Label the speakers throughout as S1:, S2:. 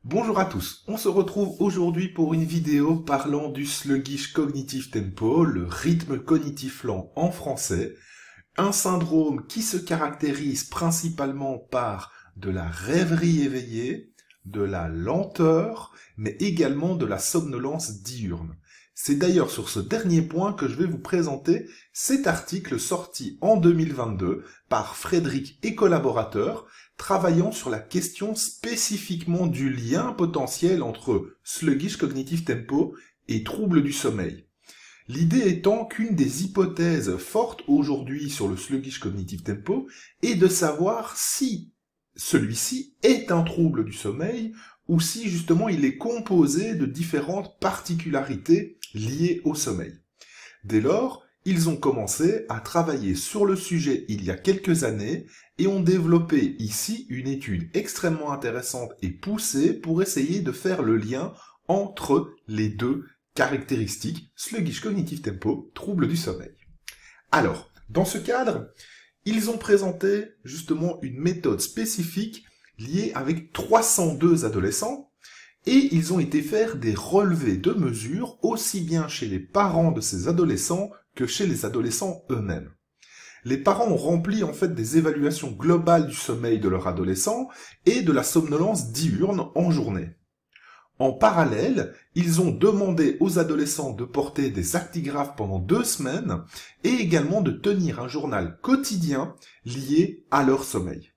S1: Bonjour à tous, on se retrouve aujourd'hui pour une vidéo parlant du sluggish cognitive tempo, le rythme cognitif lent en français, un syndrome qui se caractérise principalement par de la rêverie éveillée, de la lenteur, mais également de la somnolence diurne. C'est d'ailleurs sur ce dernier point que je vais vous présenter cet article sorti en 2022 par Frédéric et collaborateurs, travaillant sur la question spécifiquement du lien potentiel entre sluggish cognitive tempo et troubles du sommeil. L'idée étant qu'une des hypothèses fortes aujourd'hui sur le sluggish cognitive tempo est de savoir si celui-ci est un trouble du sommeil ou si justement il est composé de différentes particularités liées au sommeil. Dès lors, ils ont commencé à travailler sur le sujet il y a quelques années et ont développé ici une étude extrêmement intéressante et poussée pour essayer de faire le lien entre les deux caractéristiques, sluggish cognitive tempo, trouble du sommeil. Alors, dans ce cadre, ils ont présenté justement une méthode spécifique liée avec 302 adolescents et ils ont été faire des relevés de mesures aussi bien chez les parents de ces adolescents que chez les adolescents eux-mêmes. Les parents ont rempli en fait des évaluations globales du sommeil de leur adolescent et de la somnolence diurne en journée. En parallèle, ils ont demandé aux adolescents de porter des actigraphes pendant 2 semaines et également de tenir un journal quotidien lié à leur sommeil.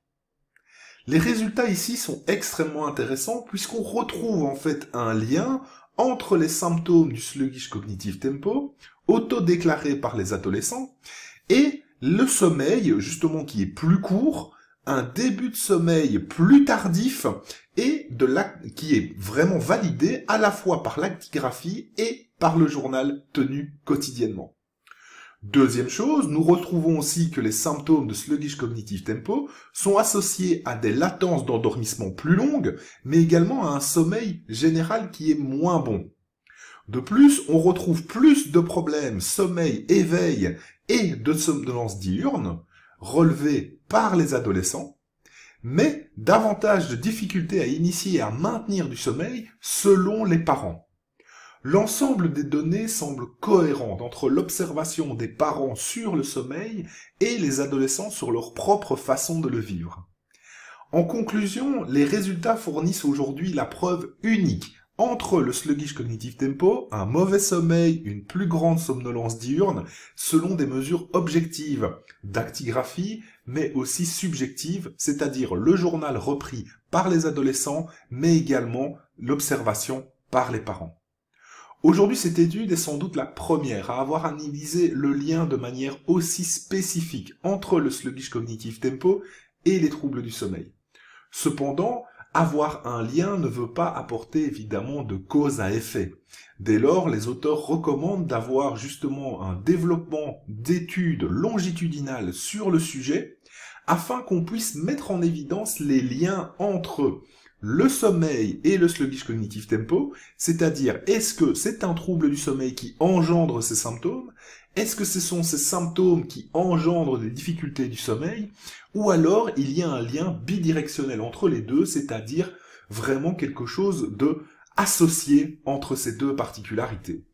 S1: Les résultats ici sont extrêmement intéressants puisqu'on retrouve en fait un lien entre les symptômes du sluggish cognitive tempo, autodéclarés par les adolescents, et le sommeil, justement, qui est plus court, un début de sommeil plus tardif, et qui est vraiment validé à la fois par l'actigraphie et par le journal tenu quotidiennement. Deuxième chose, nous retrouvons aussi que les symptômes de sluggish cognitive tempo sont associés à des latences d'endormissement plus longues, mais également à un sommeil général qui est moins bon. De plus, on retrouve plus de problèmes sommeil-éveil et de somnolence diurne relevés par les adolescents, mais davantage de difficultés à initier et à maintenir du sommeil selon les parents. L'ensemble des données semble cohérente entre l'observation des parents sur le sommeil et les adolescents sur leur propre façon de le vivre. En conclusion, les résultats fournissent aujourd'hui la preuve unique entre le sluggish cognitive tempo, un mauvais sommeil, une plus grande somnolence diurne, selon des mesures objectives d'actigraphie, mais aussi subjectives, c'est-à-dire le journal repris par les adolescents, mais également l'observation par les parents. Aujourd'hui, cette étude est sans doute la première à avoir analysé le lien de manière aussi spécifique entre le sluggish cognitive tempo et les troubles du sommeil. Cependant, avoir un lien ne veut pas apporter évidemment de cause à effet. Dès lors, les auteurs recommandent d'avoir justement un développement d'études longitudinales sur le sujet afin qu'on puisse mettre en évidence les liens entre le sommeil et le sluggish cognitive tempo, c'est-à-dire est-ce que c'est un trouble du sommeil qui engendre ces symptômes, est-ce que ce sont ces symptômes qui engendrent des difficultés du sommeil, ou alors il y a un lien bidirectionnel entre les deux, c'est-à-dire vraiment quelque chose de associé entre ces deux particularités.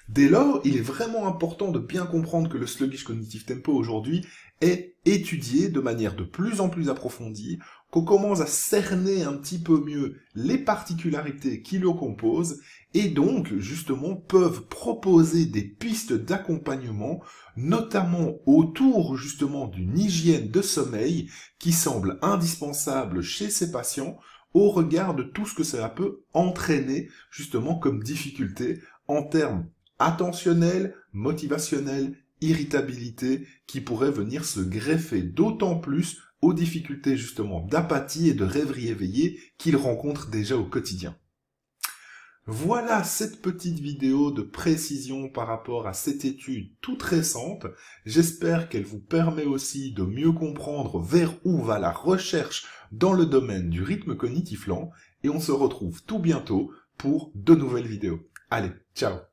S1: Dès lors, il est vraiment important de bien comprendre que le sluggish cognitive tempo aujourd'hui est étudié de manière de plus en plus approfondie, qu'on commence à cerner un petit peu mieux les particularités qui le composent et donc justement peuvent proposer des pistes d'accompagnement, notamment autour justement d'une hygiène de sommeil qui semble indispensable chez ces patients au regard de tout ce que cela peut entraîner justement comme difficulté en termes attentionnels, motivationnels, irritabilité qui pourrait venir se greffer d'autant plus aux difficultés justement d'apathie et de rêverie éveillée qu'ils rencontrent déjà au quotidien. Voilà cette petite vidéo de précision par rapport à cette étude toute récente. J'espère qu'elle vous permet aussi de mieux comprendre vers où va la recherche dans le domaine du rythme cognitif lent et on se retrouve tout bientôt pour de nouvelles vidéos. Allez, ciao!